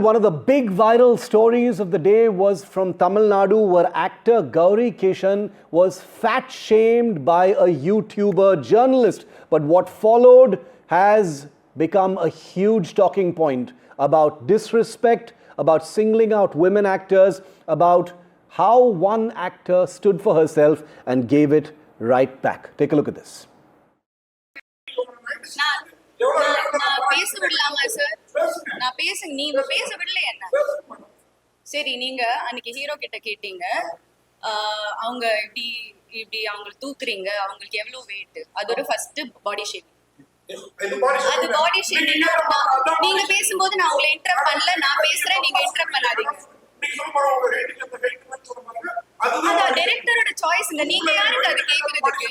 one of the big viral stories of the day was from Tamil Nadu, where actor Gauri Kishan was fat shamed by a YouTuber journalist. But what followed has become a huge talking point about disrespect, about singling out women actors, about how one actor stood for herself and gave it right back. Take a look at this. நான் பேச விடலாமா sir? நான் நீங்க பேச விடல என்ன? சரி, நீங்க அன்னைக்கு ஹீரோ கிட்ட கேட்டீங்க, அவங்க இப்படி இப்படி அவங்க தூக்குறீங்க, அவங்களுக்கு எவ்வளவு வெயிட், அது ஒரு ஃபர்ஸ்ட் பாடி ஷேப். அது பாடி ஷேமிங். நீங்க பேசும்போது நான் உங்களை இன்டரப்ட் பண்ணல, நான் பேசுறேன், நீங்க இன்டரப்ட் பண்ணாதீங்க. அதான் டைரக்டரோட சாய்ஸ்ங்க. நீங்க யாருக்கு அது கேக்குறதுக்கு?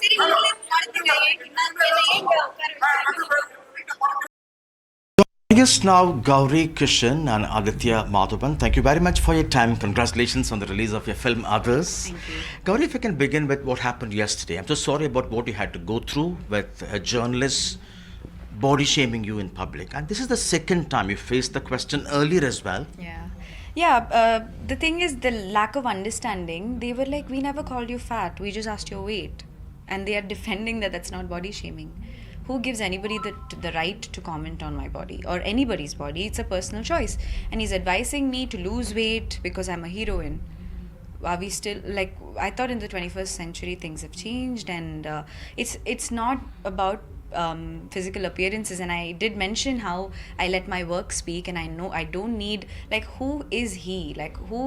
சரி, Yes, now Gauri Kishan and Aditya Madhavan, thank you very much for your time. Congratulations on the release of your film Others. Thank you. Gauri, if we can begin with what happened yesterday. I'm so sorry about what you had to go through with a journalist body shaming you in public. And this is the second time you faced the question earlier as well. Yeah. The thing is, the lack of understanding. They were like, we never called you fat, we just asked your weight. And they are defending that that's not body shaming. Who gives anybody the right to comment on my body or anybody's body? It's a personal choice. And he's advising me to lose weight because I'm a heroine. Are we still, like, I thought in the 21st century things have changed, and it's not about physical appearances. And I did mention how I let my work speak, and I know I don't need, like, who is he? Like, who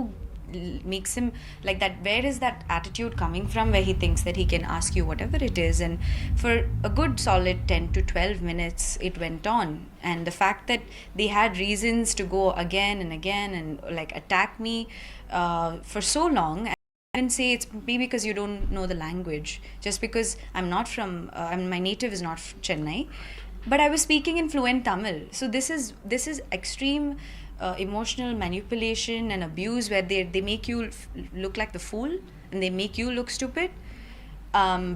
makes him like that? Where is that attitude coming from where he thinks that he can ask you whatever it is? And for a good solid 10 to 12 minutes it went on, and the fact that they had reasons to go again and again and like attack me for so long, and say it's maybe because you don't know the language, just because I'm not from my native is not Chennai, but I was speaking in fluent Tamil. So this is extreme emotional manipulation and abuse, where they make you look like the fool and they make you look stupid,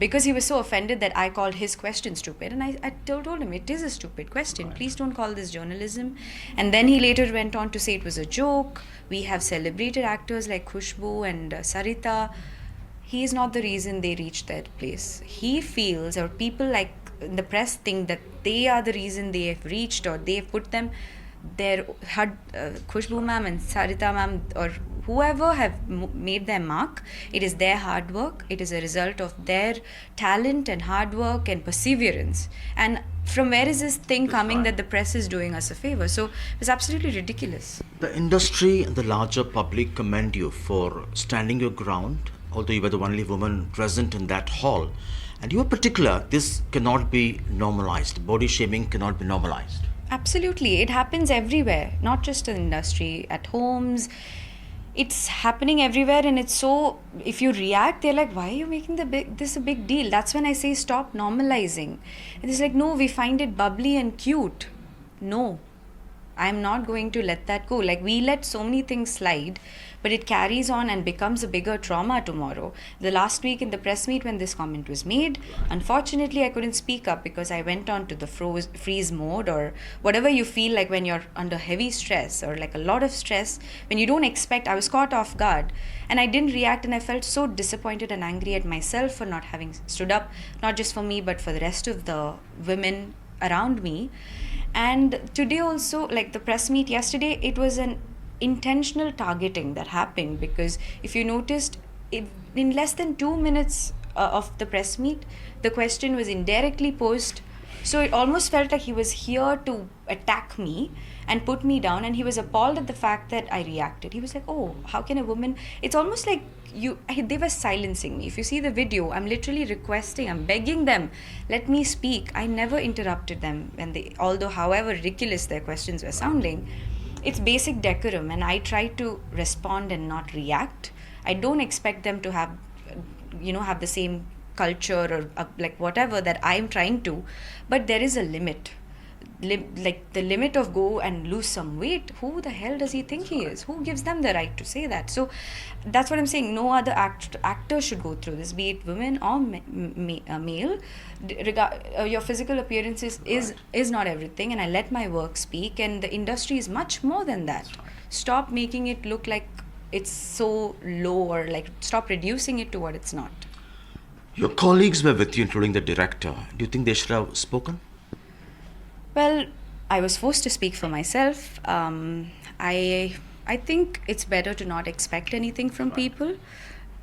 because he was so offended that I called his question stupid. And I told him it is a stupid question, please don't call this journalism. And then he later went on to say it was a joke. We have celebrated actors like Khushbu and Sarita. He is not the reason they reached that place. He feels, or people like in the press think, that they are the reason they have reached, or they have put them their Khushbu ma'am and Sarita ma'am or whoever have made their mark. It is their hard work. It is a result of their talent and hard work and perseverance. And from where is this thing coming that the press is doing us a favor? So it's absolutely ridiculous. The industry and the larger public commend you for standing your ground, although you were the only woman present in that hall. And you were particular, this cannot be normalized. Body shaming cannot be normalized. Absolutely. It happens everywhere, not just in industry, at homes. It's happening everywhere, and it's so, if you react, they're like, why are you making this a big deal? That's when I say stop normalizing. And it's like, no, we find it bubbly and cute. No, I'm not going to let that go. Like, we let so many things slide, but it carries on and becomes a bigger trauma tomorrow. The last week in the press meet when this comment was made, unfortunately I couldn't speak up because I went on to the freeze mode, or whatever you feel like when you're under heavy stress or like a lot of stress, when you don't expect. I was caught off guard and I didn't react, and I felt so disappointed and angry at myself for not having stood up, not just for me but for the rest of the women around me. And today also, like the press meet yesterday, it was an intentional targeting that happened, because if you noticed, in less than 2 minutes of the press meet, the question was indirectly posed. So it almost felt like he was here to attack me and put me down, and he was appalled at the fact that I reacted. He was like, oh, how can a woman? It's almost like they were silencing me. If you see the video, I'm literally requesting, I'm begging them, let me speak. I never interrupted them when although however ridiculous their questions were sounding. It's basic decorum, and I try to respond and not react. I don't expect them to have the same culture or like whatever that I'm trying to, but there is a limit. like the limit of go and lose some weight, who the hell does he think he is? Who gives them the right to say that? So that's what I'm saying. No other actor should go through this, be it women or male. Your physical appearance is not everything, and I let my work speak, and the industry is much more than that. Stop making it look like it's so low, or like stop reducing it to what it's not. Your colleagues were with you, including the director. Do you think they should have spoken? Well, I was forced to speak for myself. I think it's better to not expect anything from people.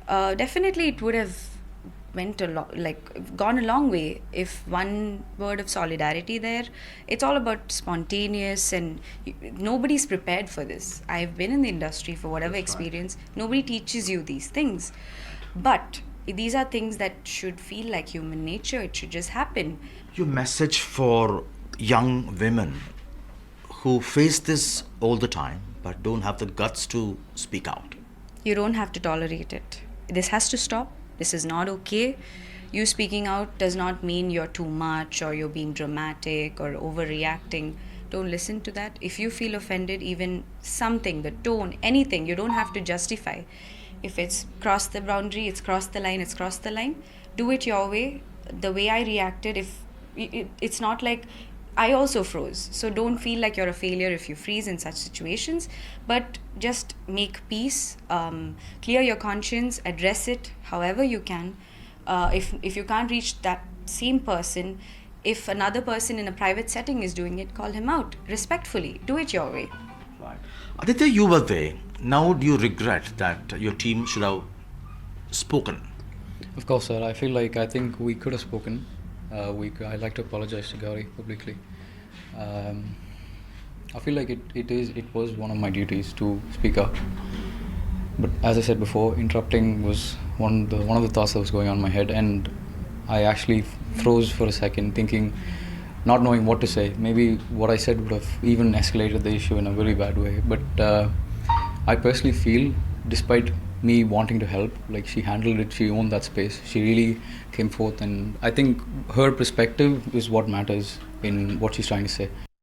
Definitely, it would have gone a long way if one word of solidarity there. It's all about spontaneous, and nobody's prepared for this. I've been in the industry for whatever experience. Nobody teaches you these things, but these are things that should feel like human nature. It should just happen. Your message for young women who face this all the time but don't have the guts to speak out. You don't have to tolerate it. This has to stop. This is not okay. You speaking out does not mean you're too much or you're being dramatic or overreacting. Don't listen to that. If you feel offended, even something, the tone, anything, you don't have to justify. If it's crossed the boundary, it's crossed the line, it's crossed the line. Do it your way. The way I reacted, it's not like I also froze. So don't feel like you're a failure if you freeze in such situations, but just make peace, clear your conscience, address it however you can. If you can't reach that same person, if another person in a private setting is doing it, call him out respectfully. Do it your way. Right. Aditya, you were there. Now do you regret that your team should have spoken? Of course, sir. I think we could have spoken. I'd like to apologize to Gauri publicly. I feel like it was one of my duties to speak up. But as I said before, interrupting was one of the thoughts that was going on in my head, and I actually froze for a second, thinking, not knowing what to say. Maybe what I said would have even escalated the issue in a very bad way. But I personally feel, despite me wanting to help, like, she handled it, she owned that space, she really came forth, and I think her perspective is what matters in what she's trying to say.